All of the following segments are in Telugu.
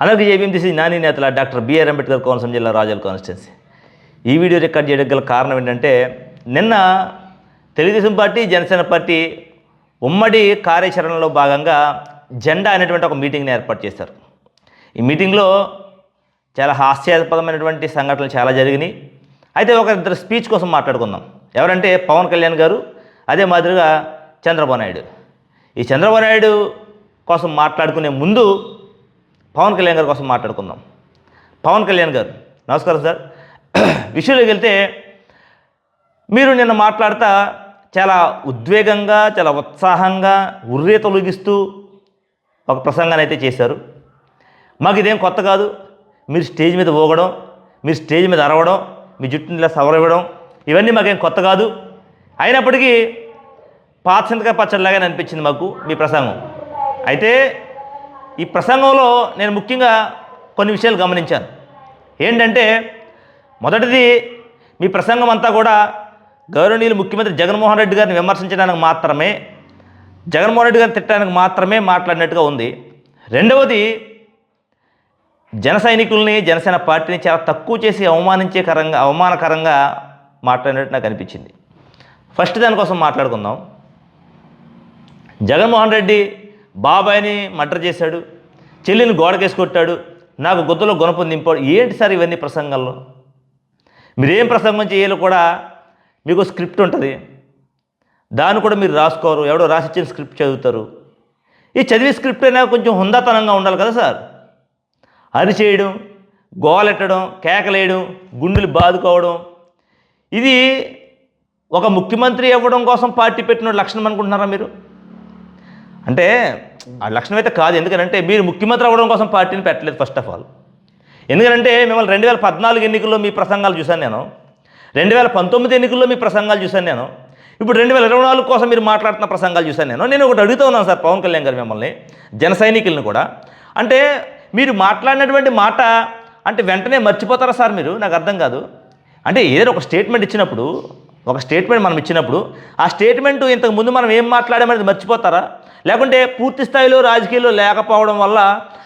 అలాగే ఏబీఎంసీ నాని నేతల డాక్టర్ బిఆర్ అంబేద్కర్ కోనసీమ జిల్లా రాజోల్ కాన్స్టిట్యున్సీ. ఈ వీడియో రికార్డ్ చేయడానికి గల కారణం ఏంటంటే, నిన్న తెలుగుదేశం పార్టీ జనసేన పార్టీ ఉమ్మడి కార్యాచరణలో భాగంగా జెండా అనేటువంటి ఒక మీటింగ్ని ఏర్పాటు చేశారు. ఈ మీటింగ్లో చాలా హాస్యాస్పదమైనటువంటి సంఘటనలు చాలా జరిగినాయి. అయితే ఒక ఇద్దరు స్పీచ్ కోసం మాట్లాడుకుందాం. ఎవరంటే పవన్ కళ్యాణ్ గారు, అదే మాదిరిగా చంద్రబాబు నాయుడు. ఈ చంద్రబాబు నాయుడు కోసం మాట్లాడుకునే ముందు పవన్ కళ్యాణ్ గారి కోసం మాట్లాడుకుందాం. పవన్ కళ్యాణ్ గారు నమస్కారం సార్. విషయంలోకి వెళ్తే, మీరు నిన్న మాట్లాడుతూ చాలా ఉద్వేగంగా, చాలా ఉత్సాహంగా, ఉర్రేతొలగిస్తూ ఒక ప్రసంగాన్ని అయితే చేశారు. మాకు ఇదేం కొత్త కాదు. మీరు స్టేజ్ మీద ఊగడం, మీరు స్టేజ్ మీద అరవడం, మీ జుట్టుని ఇలా సవరవ్వడం, ఇవన్నీ మాకేం కొత్త కాదు. అయినప్పటికీ పాత చింతకాయ పచ్చడిలాగానే అనిపించింది మాకు మీ ప్రసంగం. అయితే ఈ ప్రసంగంలో నేను ముఖ్యంగా కొన్ని విషయాలు గమనించాను. ఏంటంటే, మొదటిది, మీ ప్రసంగం అంతా కూడా గౌరవనీయులు ముఖ్యమంత్రి జగన్మోహన్ రెడ్డి గారిని విమర్శించడానికి మాత్రమే, జగన్మోహన్ రెడ్డి గారిని తిట్టడానికి మాత్రమే మాట్లాడినట్టుగా ఉంది. రెండవది, జన సైనికుల్ని, జనసేన పార్టీని చాలా తక్కువ చేసి అవమానకరంగా మాట్లాడినట్టు నాకు అనిపించింది. ఫస్ట్ దానికోసం మాట్లాడుకుందాం. జగన్మోహన్ రెడ్డి బాబాయిని మర్డర్ చేశాడు, చెల్లిని గోడకేసి కొట్టాడు, నాకు గుద్దలో గుణపం నింపాడు. ఏంటి సార్ ఇవన్నీ ప్రసంగాల్లో? మీరేం ప్రసంగం చేయాలో కూడా మీకు స్క్రిప్ట్ ఉంటుంది, దాన్ని కూడా మీరు రాసుకోరు. ఎవడో రాసిచ్చిన స్క్రిప్ట్ చదువుతారు. ఈ చదివే స్క్రిప్ట్ అయినా కొంచెం హుందాతనంగా ఉండాలి కదా సార్. అరిచేయడం, గోలెట్టడం, కేకలేయడం, గుండెలు బాదుకోవడం, ఇది ఒక ముఖ్యమంత్రి అవ్వడం కోసం పార్టీ పెట్టిన లక్షణం అనుకుంటున్నారా మీరు? అంటే ఆ లక్షణం అయితే కాదు. ఎందుకంటే మీరు ముఖ్యమంత్రి అవ్వడం కోసం పార్టీని పెట్టలేదు ఫస్ట్ ఆఫ్ ఆల్. ఎందుకంటే మిమ్మల్ని 2014 ఎన్నికల్లో మీ ప్రసంగాలు చూశాను నేను, 2019 ఎన్నికల్లో మీ ప్రసంగాలు చూశాను నేను, ఇప్పుడు 2024 కోసం మీరు మాట్లాడుతున్న ప్రసంగాలు చూశాను నేను. నేను ఒకటి అడుగుతూ ఉన్నాను సార్ పవన్ కళ్యాణ్ గారు మిమ్మల్ని, జన సైనికులను కూడా. అంటే మీరు మాట్లాడినటువంటి మాట అంటే వెంటనే మర్చిపోతారా సార్ మీరు? నాకు అర్థం కాదు. అంటే ఏదైనా ఒక స్టేట్మెంట్ ఇచ్చినప్పుడు, మనం ఇచ్చినప్పుడు ఆ స్టేట్మెంటు ఇంతకుముందు మనం ఏం మాట్లాడామనేది మర్చిపోతారా? లేకుంటే పూర్తి స్థాయిలో రాజకీయాల్లో లేకపోవడం వల్ల,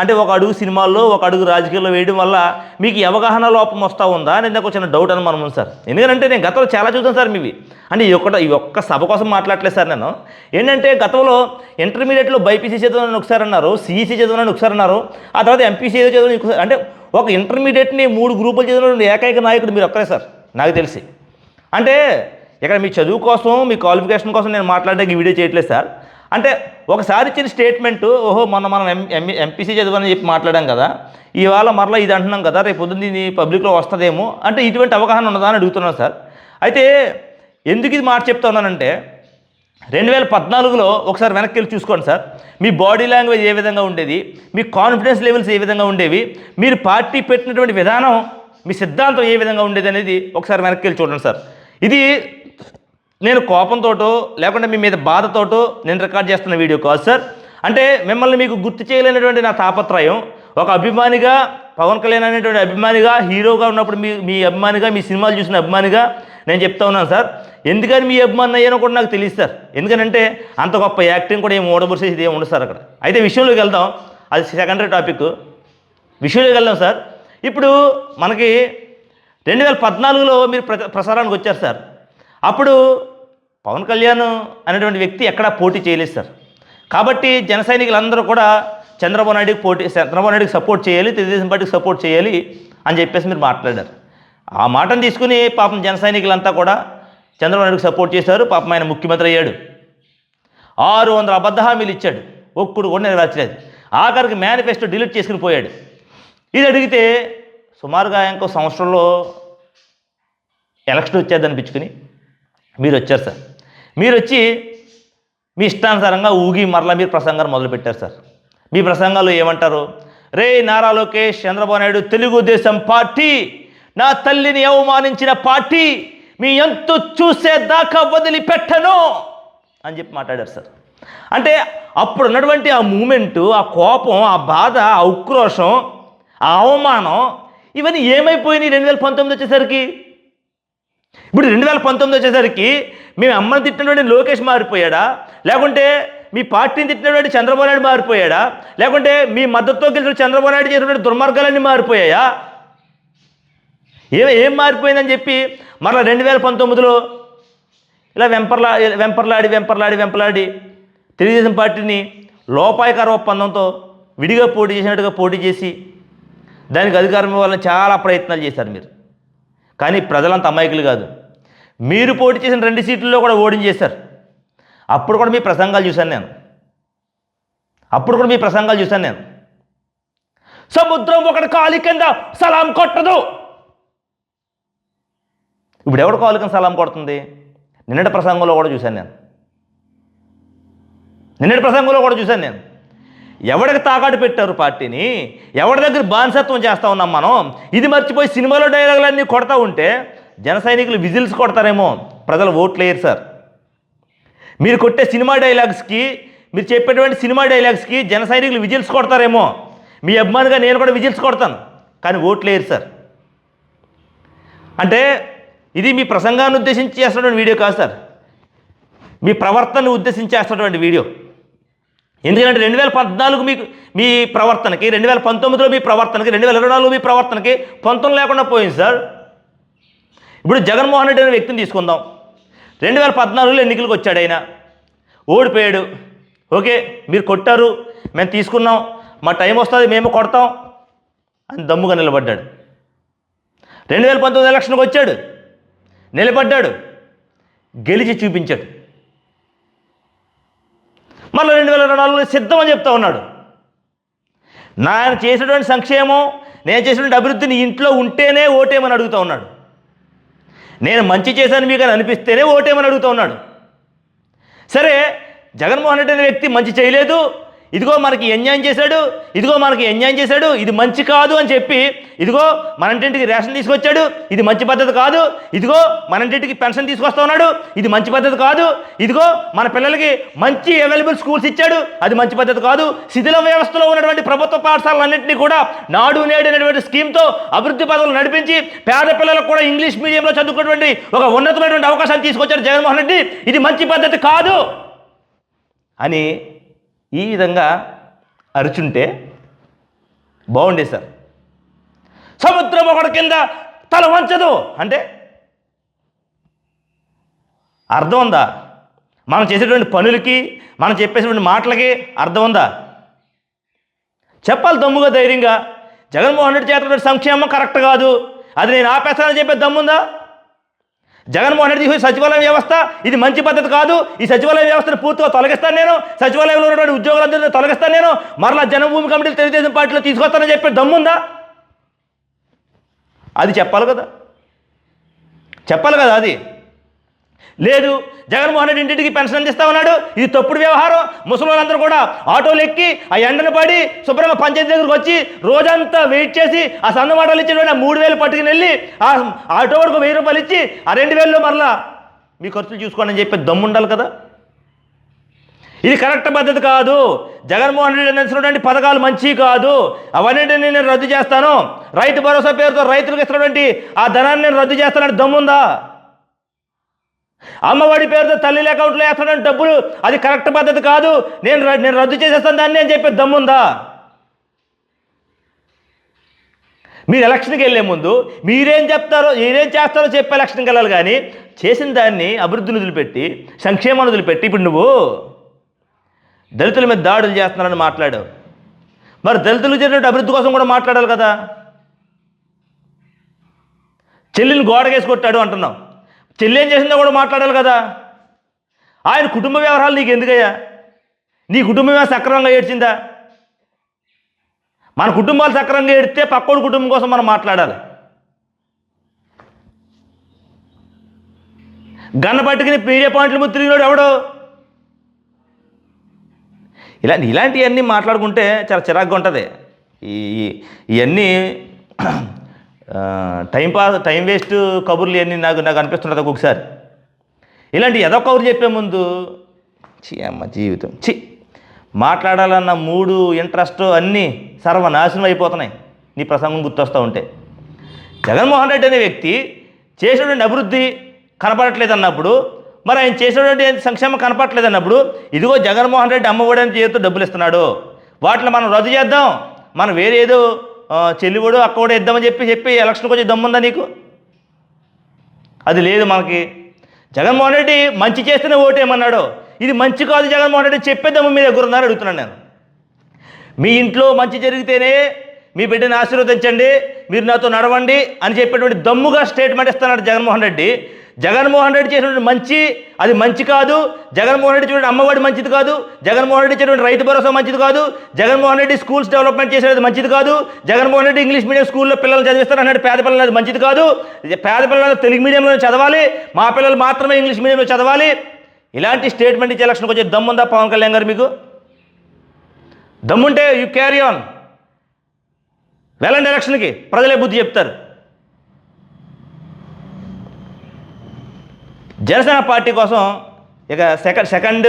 అంటే ఒక అడుగు సినిమాల్లో, ఒక అడుగు రాజకీయాల్లో వేయడం వల్ల మీకు అవగాహన లోపం వస్తూ ఉందా అనేది నాకు చిన్న డౌట్ అని మనం ఉంది సార్. ఎందుకంటే నేను గతంలో చాలా చూద్దాం సార్ మీవి. అంటే ఈ ఒక్క సభ కోసం మాట్లాడలేదు సార్ నేను. ఏంటంటే గతంలో ఇంటర్మీడియట్లో బైపీసీ చదువునని ఒకసారి అన్నారు, సిఈసీ చదువునని ఒకసారి అన్నారు, ఆ తర్వాత ఎంపీసీ చదువుని ఒకసారి. అంటే ఒక ఇంటర్మీడియట్ని 3 గ్రూపులు చదివిన ఏకైక నాయకుడు మీరు ఒక్కరే సార్ నాకు తెలిసి. అంటే ఇక్కడ మీ చదువు కోసం, మీ క్వాలిఫికేషన్ కోసం నేను మాట్లాడడానికి ఈ వీడియో చేయట్లేదు సార్. అంటే ఒకసారి ఇచ్చిన స్టేట్మెంటు, ఓహో మొన్న మనం ఎంపీసీ చదవని చెప్పి మాట్లాడాం కదా, ఇవాళ మరలా ఇది అంటున్నాం కదా, రేపు పొద్దున్న ఇది పబ్లిక్లో వస్తుందేమో, అంటే ఇటువంటి అవగాహన ఉన్నదా అని అడుగుతున్నాను సార్. అయితే ఎందుకు ఇది మాట చెప్తా ఉన్నానంటే, 2014లో ఒకసారి వెనక్కి వెళ్ళి చూసుకోండి సార్. మీ బాడీ లాంగ్వేజ్ ఏ విధంగా ఉండేది, మీ కాన్ఫిడెన్స్ లెవెల్స్ ఏ విధంగా ఉండేవి, మీరు పార్టీ పెట్టినటువంటి విధానం, మీ సిద్ధాంతం ఏ విధంగా ఉండేది అనేది ఒకసారి వెనక్కి వెళ్ళి చూడండి సార్. ఇది నేను కోపంతోటో లేకుంటే మీ మీద బాధతోటో నేను రికార్డ్ చేస్తున్న వీడియో కాదు సార్. అంటే మిమ్మల్ని మీకు గుర్తు చేయలేనటువంటి నా తాపత్రయం, ఒక అభిమానిగా, పవన్ కళ్యాణ్ అనేటువంటి అభిమానిగా, హీరోగా ఉన్నప్పుడు మీ అభిమానిగా, మీ సినిమాలు చూసిన అభిమానిగా నేను చెప్తా ఉన్నాను సార్. ఎందుకని మీ అభిమాని అయ్యానో కూడా నాకు తెలియదు సార్. ఎందుకంటే అంత గొప్ప యాక్టింగ్ కూడా ఏం ఓడబుర్సేది ఏమి ఉండదు సార్ అక్కడ. అయితే విషయంలోకి వెళ్దాం, అది సెకండరీ టాపిక్. విషయంలోకి వెళ్దాం సార్. ఇప్పుడు మనకి 2014లో మీరు ప్రసారానికి వచ్చారు సార్. అప్పుడు పవన్ కళ్యాణ్ అనేటువంటి వ్యక్తి ఎక్కడా పోటీ చేయలేదు సార్. కాబట్టి జన సైనికులందరూ కూడా చంద్రబాబు నాయుడికి సపోర్ట్ చేయాలి, తెలుగుదేశం పార్టీకి సపోర్ట్ చేయాలి అని చెప్పేసి మీరు మాట్లాడారు. ఆ మాటను తీసుకుని పాపం జన సైనికులంతా కూడా చంద్రబాబు నాయుడికి సపోర్ట్ చేశారు. పాపం ఆయన ముఖ్యమంత్రి అయ్యాడు. 600 అబద్ధ హామీలు ఇచ్చాడు, ఒక్కడు కూడా నెరవేర్చలేదు. ఆఖరికి మేనిఫెస్టో డిలీట్ చేసుకుని పోయాడు. ఇది అడిగితే సుమారుగా ఇంకో సంవత్సరంలో ఎలక్షన్ వచ్చేది అనిపించుకుని మీరు వచ్చారు సార్. మీరు వచ్చి మీ ఇష్టానుసారంగా ఊగి మరలా మీరు ప్రసంగాలు మొదలుపెట్టారు సార్. మీ ప్రసంగాలు ఏమంటారు? రే నారా లోకేష్, చంద్రబాబు నాయుడు తెలుగుదేశం పార్టీ నా తల్లిని అవమానించిన పార్టీ, మీ ఎంతో చూసేదాకా వదిలిపెట్టను అని చెప్పి మాట్లాడారు సార్. అంటే అప్పుడు ఉన్నటువంటి ఆ మూమెంటు, ఆ కోపం, ఆ బాధ, ఆ ఉక్రోషం, ఆ అవమానం, ఇవన్నీ ఏమైపోయినాయి 2019 వచ్చేసరికి? ఇప్పుడు 2019 వచ్చేసరికి మేము అమ్మని తిట్టినటువంటి లోకేష్ మారిపోయాడా, లేకుంటే మీ పార్టీని తిట్టినటువంటి చంద్రబాబు నాయుడు మారిపోయాడా, లేకుంటే మీ మద్దతుతో గెలిచిన చంద్రబాబు నాయుడు చేసినటువంటి దుర్మార్గాలన్నీ మారిపోయాయా? ఏం మారిపోయిందని చెప్పి మరలా 2019లో ఇలా వెంపర్లాడి తెలుగుదేశం పార్టీని లోపాయకార ఒప్పందంతో విడిగా పోటీ చేసినట్టుగా పోటీ చేసి దానికి అధికారం ఇవ్వాలని చాలా ప్రయత్నాలు చేశారు మీరు. కానీ ప్రజలంత అమాయకులు కాదు. మీరు పోటీ చేసిన 2 సీట్లలో కూడా ఓడించేశారు. అప్పుడు కూడా మీ ప్రసంగాలు చూశాను నేను. సముద్రం ఒకటి కాలి కింద సలాం కొట్టదు. ఇప్పుడు ఎవడు కాలు కింద సలాం కొడుతుంది? నిన్నటి ప్రసంగంలో కూడా చూశాను నేను. ఎవడికి తాకాటు పెట్టారు పార్టీని, ఎవరి దగ్గర బానిసత్వం చేస్తూ ఉన్నాం మనం. ఇది మర్చిపోయి సినిమాలో డైలాగులన్నీ కొడతా ఉంటే జన సైనికులు విజిల్స్ కొడతారేమో, ప్రజలు ఓట్లు వేయరు సార్. మీరు కొట్టే సినిమా డైలాగ్స్కి, మీరు చెప్పేటువంటి సినిమా డైలాగ్స్కి జన సైనికులు విజిల్స్ కొడతారేమో. మీ అభిమానిగా నేను కూడా విజిల్స్ కొడతాను, కానీ ఓట్లు వేయరు సార్. అంటే ఇది మీ ప్రసంగాన్ని ఉద్దేశించి చేస్తున్నటువంటి వీడియో కాదు సార్, మీ ప్రవర్తనను ఉద్దేశించి చేస్తున్నటువంటి వీడియో. ఎందుకంటే 2014 మీకు మీ ప్రవర్తనకి, 2019లో మీ ప్రవర్తనకి, 2024లో మీ ప్రవర్తనకి పొంతం లేకుండా పోయింది సార్. ఇప్పుడు జగన్మోహన్ రెడ్డి అనే వ్యక్తిని తీసుకుందాం. 2014లో ఎన్నికలకు వచ్చాడు, ఆయన ఓడిపోయాడు. ఓకే, మీరు కొట్టారు, మేము తీసుకున్నాం, మా టైం వస్తుంది, మేము కొడతాం అని దమ్ముగా నిలబడ్డాడు. 2019 ఎలక్షన్కి వచ్చాడు, నిలబడ్డాడు, గెలిచి చూపించాడు. మళ్ళీ 2024లో సిద్ధమని చెప్తా ఉన్నాడు. నేను చేసినటువంటి సంక్షేమం, నేను చేసినటువంటి అభివృద్ధిని ఇంట్లో ఉంటేనే ఓటేమని అడుగుతూ ఉన్నాడు. నేను మంచి చేశాను మీకు అని అనిపిస్తేనే ఓటేమని అడుగుతూ ఉన్నాడు. సరే, జగన్మోహన్ రెడ్డి అనే వ్యక్తి మంచి చేయలేదు, ఇదిగో మనకి అన్యాయం చేశాడు, ఇది మంచి కాదు అని చెప్పి, ఇదిగో మన ఇంటింటికి రేషన్ తీసుకొచ్చాడు, ఇది మంచి పద్ధతి కాదు, ఇదిగో మన ఇంటింటికి పెన్షన్ తీసుకొస్తా ఉన్నాడు, ఇది మంచి పద్ధతి కాదు, ఇదిగో మన పిల్లలకి మంచి అవైలబుల్ స్కూల్స్ ఇచ్చాడు, అది మంచి పద్ధతి కాదు, శిథిల వ్యవస్థలో ఉన్నటువంటి ప్రభుత్వ పాఠశాలన్నింటినీ కూడా నాడు నేడు అనేటువంటి స్కీమ్తో అభివృద్ధి పథకాలు నడిపించి పేద పిల్లలకు కూడా ఇంగ్లీష్ మీడియంలో చదువుకున్నటువంటి ఒక ఉన్నతమైనటువంటి అవకాశాలు తీసుకొచ్చాడు జగన్మోహన్ రెడ్డి, ఇది మంచి పద్ధతి కాదు అని ఈ విధంగా అరుచుంటే బాగుండే సార్. సముద్రం ఒకటి కింద తల వంచదు అంటే అర్థం ఉందా? మనం చేసేటువంటి పనులకి, మనం చెప్పేసినటువంటి మాటలకి అర్థం ఉందా? చెప్పాలి దమ్ముగా, ధైర్యంగా. జగన్మోహన్ రెడ్డి చేస్తున్న సంక్షేమం కరెక్ట్ కాదు, అది నేను ఆపేస్తానని చెప్పే దమ్ముందా? జగన్మోహన్ రెడ్డి సచివాలయం వ్యవస్థ ఇది మంచి పద్ధతి కాదు, ఈ సచివాలయ వ్యవస్థను పూర్తిగా తొలగిస్తాను నేను, సచివాలయంలో ఉన్నటువంటి ఉద్యోగులందరినీ తొలగిస్తాను నేను, మరలా జన్మభూమి కమిటీలు తెలుగుదేశం పార్టీలో తీసుకొస్తానని చెప్పే దమ్ముందా? అది చెప్పాలి కదా. అది లేదు. జగన్మోహన్ రెడ్డి ఇంటింటికి పెన్షన్ అందిస్తా ఉన్నాడు, ఇది తప్పుడు వ్యవహారం. ముసలివాళ్ళందరూ కూడా ఆటోలు ఎక్కి ఆ ఎండను పడి శుభ్రంగా పంచాయతీ దగ్గరకు వచ్చి రోజంతా వెయిట్ చేసి ఆ సన్న మాటలు ఇచ్చినటువంటి 3,000 పట్టుకుని వెళ్ళి ఆ ఆటో వరకు 1,000 రూపాయలు ఇచ్చి ఆ 2,000లో మరలా మీ ఖర్చులు చూసుకోండి అని చెప్పి దమ్ము ఉండాలి కదా. ఇది కరెక్ట్ పద్ధతి కాదు. జగన్మోహన్ రెడ్డి అందిస్తున్నటువంటి పథకాలు మంచి కాదు, అవన్నింటినీ నేను రద్దు చేస్తాను, రైతు భరోసా పేరుతో రైతులకు ఇస్తున్నటువంటి ఆ ధనాన్ని నేను రద్దు చేస్తానని దమ్ముందా? అమ్మఒడి పేరుతో తల్లి అకౌంట్లో వేస్తున్న డబ్బులు అది కరెక్ట్ పద్ధతి కాదు, నేను రద్దు చేసేస్తాను దాన్ని అని చెప్పే దమ్ముందా? మీరు ఎలక్షన్కి వెళ్ళే ముందు మీరేం చేస్తారో చెప్పి ఎలక్షన్కి వెళ్ళాలి, కానీ చేసిన దాన్ని అభివృద్ధిని వదిలిపెట్టి, సంక్షేమాన్ని వదిలిపెట్టి, ఇప్పుడు నువ్వు దళితుల మీద దాడులు చేస్తున్నారని మాట్లాడావు, మరి దళితులకు చేసినటువంటి అభివృద్ధి కోసం కూడా మాట్లాడాలి కదా. చెల్లిని గోడకేసి కొట్టాడు అంటున్నావు, చెల్లి ఏం చేసిందో కూడా మాట్లాడాలి కదా. ఆయన కుటుంబ వ్యవహారాలు నీకు ఎందుకయ్యా? నీ కుటుంబం సక్రమంగా ఏడ్చిందా? మన కుటుంబాలు సక్రమంగా ఏడితే పక్కోడి కుటుంబం కోసం మనం మాట్లాడాలి. గన్న పట్టుకుని మీడియా పాయింట్లు ముత్తిరిగినాడు ఎవడో. ఇలాంటివన్నీ మాట్లాడుకుంటే చాలా చిరాగ్గా ఉంటుంది. ఇవన్నీ టైం వేస్ట్ కబుర్లు ఇవన్నీ నాకు అనిపిస్తుంటుంది ఒక్కొక్కసారి. ఇలాంటి ఏదో కబురు చెప్పే ముందు అమ్మ జీవితం మాట్లాడాలన్న మూడు ఇంట్రెస్ట్ అన్నీ సర్వనాశనం అయిపోతున్నాయి నీ ప్రసంగం గుర్తొస్తూ ఉంటే. జగన్మోహన్ రెడ్డి అనే వ్యక్తి చేసినటువంటి అభివృద్ధి కనపడట్లేదు అన్నప్పుడు మరి ఆయన చేసినటువంటి సంక్షేమం కనపట్లేదు అన్నప్పుడు ఇదిగో జగన్మోహన్ రెడ్డి అమ్మఒడి అని చేతితో డబ్బులు ఇస్తున్నాడు, వాటిలో మనం రద్దు చేద్దాం, మనం వేరే ఏదో చెల్లివాడు అక్కడో ఇద్దామని చెప్పి ఎలక్షన్కి వచ్చి దమ్ముందా నీకు? అది లేదు మనకి. జగన్మోహన్ రెడ్డి మంచి చేస్తేనే ఓటేమన్నాడు, ఇది మంచి కాదు జగన్మోహన్ రెడ్డి చెప్పే దమ్ము మీ దగ్గర ఉందని అడుగుతున్నాను నేను. మీ ఇంట్లో మంచి జరిగితేనే మీ బిడ్డని ఆశీర్వదించండి, మీరు నాతో నడవండి అని చెప్పేటువంటి దమ్ముగా స్టేట్మెంట్ ఇస్తున్నాడు జగన్మోహన్ రెడ్డి. జగన్మోహన్ రెడ్డి చేసినటువంటి మంచి అది మంచి కాదు, జగన్మోహన్ రెడ్డి చేసినటువంటి అమ్మఒడి మంచిది కాదు, జగన్మోహన్ రెడ్డి చేసినటువంటి రైతు భరోసా మంచిది కాదు, జగన్మోహన్ రెడ్డి స్కూల్స్ డెవలప్మెంట్ చేసేది మంచిది కాదు, జగన్మోహన్ రెడ్డి ఇంగ్లీష్ మీడియం స్కూల్లో పిల్లలు చదివిస్తారు అన్నాడు, పేద పిల్లలు అది మంచిది కాదు, పేద పిల్లలు తెలుగు మీడియంలో చదవాలి, మా పిల్లలు మాత్రమే ఇంగ్లీష్ మీడియంలో చదవాలి. ఇలాంటి స్టేట్మెంట్ ఇచ్చే ఎలక్షన్కి వచ్చే దమ్ముందా పవన్ కళ్యాణ్ గారు? మీకు దమ్ముంటే యూ క్యారీ ఆన్, వెళ్ళండి ఎలక్షన్కి, ప్రజలే బుద్ధి చెప్తారు. జనసేన పార్టీ కోసం ఇక సెకండ్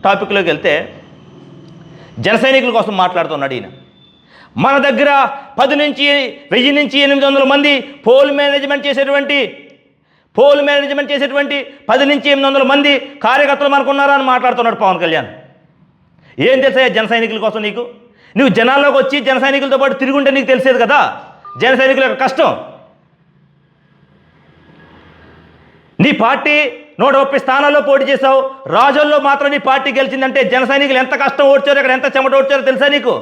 టాపిక్లోకి వెళ్తే జన సైనికుల కోసం మాట్లాడుతున్నాడు ఈయన. మన దగ్గర 10 నుంచి 1000 నుంచి 800 మంది పోల్ మేనేజ్మెంట్ చేసేటువంటి 10 నుంచి 800 మంది కార్యకర్తలు మనకున్నారా అని మాట్లాడుతున్నాడు పవన్ కళ్యాణ్. ఏం తెలుసా జన సైనికుల కోసం నీకు? నువ్వు జనాల్లోకి వచ్చి జన సైనికులతో పాటు తిరుగుంటే నీకు తెలిసేది కదా జన సైనికుల యొక్క కష్టం. నీ పార్టీ 130 స్థానాల్లో పోటీ చేసావు, రాజోల్లో మాత్రం నీ పార్టీ గెలిచిందంటే జన సైనికులు ఎంత కష్టం ఓడ్చారో, ఇక్కడ ఎంత చెమట ఓడ్చారో తెలుసా నీకు?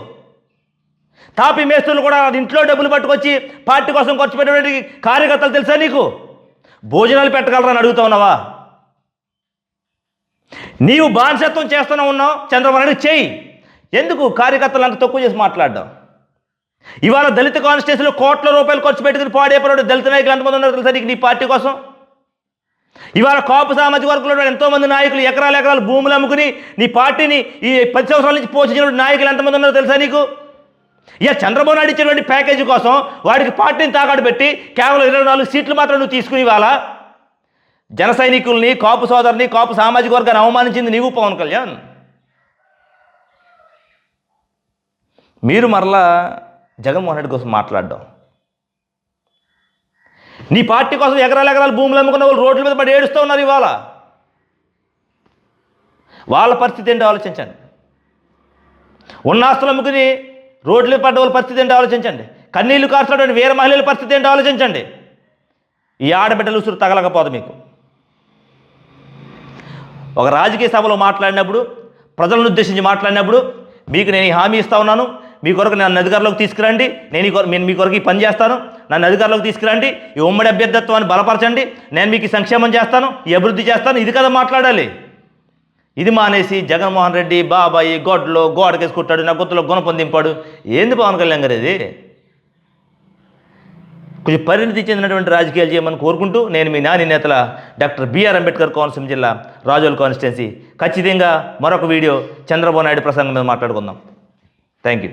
తాపీ మేస్తులు కూడా ఇంట్లో డబ్బులు పట్టుకొచ్చి పార్టీ కోసం ఖర్చు పెట్టేటువంటి కార్యకర్తలు తెలుసా నీకు? భోజనాలు పెట్టగలరని అడుగుతా ఉన్నావా? నీవు బానిసత్వం చేస్తూనే ఉన్నావు, చంద్రబాబు నాయుడు చేయి. ఎందుకు కార్యకర్తలు అంత తక్కువ చేసి మాట్లాడడం? ఇవాళ దళిత కాన్స్టిట్యూన్సీలో కోట్ల రూపాయలు ఖర్చు పెట్టుకుని పాడైపోయాడు దళిత నాయకులు ఎంతమంది ఉన్నారు తెలుసా నీకు నీ పార్టీ కోసం? ఇవాళ కాపు సామాజిక వర్గంలో ఎంతోమంది నాయకులు ఎకరాలు భూములు అమ్ముకుని నీ పార్టీని ఈ 10 సంవత్సరాల నుంచి పోషించిన నాయకులు ఎంతమంది ఉన్నారో తెలుసా నీకు? ఇక చంద్రబాబు నాయుడు ఇచ్చినటువంటి ప్యాకేజీ కోసం వాడికి పార్టీని తాకాడు పెట్టి కేవలం 24 సీట్లు మాత్రం నువ్వు తీసుకుని ఇవాళ జన సైనికుల్ని, కాపు సోదరుని, కాపు సామాజిక వర్గాన్ని అవమానించింది నీవు పవన్ కళ్యాణ్. మీరు మరలా జగన్మోహన్ రెడ్డి కోసం మాట్లాడడం, నీ పార్టీ కోసం ఎకరాలు భూములు అమ్ముకున్న వాళ్ళు రోడ్ల మీద పడి ఏడుస్తూ ఉన్నారు. ఇవాళ వాళ్ళ పరిస్థితి ఏంటో ఆలోచించండి. ఉన్న ఆస్తులు అమ్ముకుని రోడ్ల మీద పడ్డ వాళ్ళ పరిస్థితి ఏంటో ఆలోచించండి. కన్నీళ్లు కార్చినటువంటి వేరే మహిళల పరిస్థితి ఏంటో ఆలోచించండి. ఈ ఆడబిడ్డలు ఉసురు తగలకపోదు మీకు. ఒక రాజకీయ సభలో మాట్లాడినప్పుడు, ప్రజలను ఉద్దేశించి మాట్లాడినప్పుడు మీకు నేను ఈ హామీ ఇస్తా ఉన్నాను, మీ కొరకు నన్ను అధికారంలోకి తీసుకురండి, నేను మీ కొరకు ఈ పని చేస్తాను, నన్ను అధికారంలోకి తీసుకురండి, ఈ ఉమ్మడి అభ్యర్థత్వాన్ని బలపరచండి, నేను మీకు ఈ సంక్షేమం చేస్తాను, ఈ అభివృద్ధి చేస్తాను, ఇది కదా మాట్లాడాలి. ఇది మానేసి జగన్మోహన్ రెడ్డి బాబాయి గొడ్లో గోడకేసుకుంటాడు, నా గుర్తులో గుణపం దింపాడు. ఏంది పవన్ కళ్యాణ్ గారు ఇది? కొంచెం పరిణితి చెందినటువంటి రాజకీయాలు చేయమని కోరుకుంటూ నేను మీ నాని నేతల డాక్టర్ బిఆర్ అంబేద్కర్ కోనసీమ జిల్లా రాజోల్ కాన్స్టిట్యున్సీ. ఖచ్చితంగా మరొక వీడియో చంద్రబాబు నాయుడు ప్రసంగం మీద మాట్లాడుకుందాం. Thank you.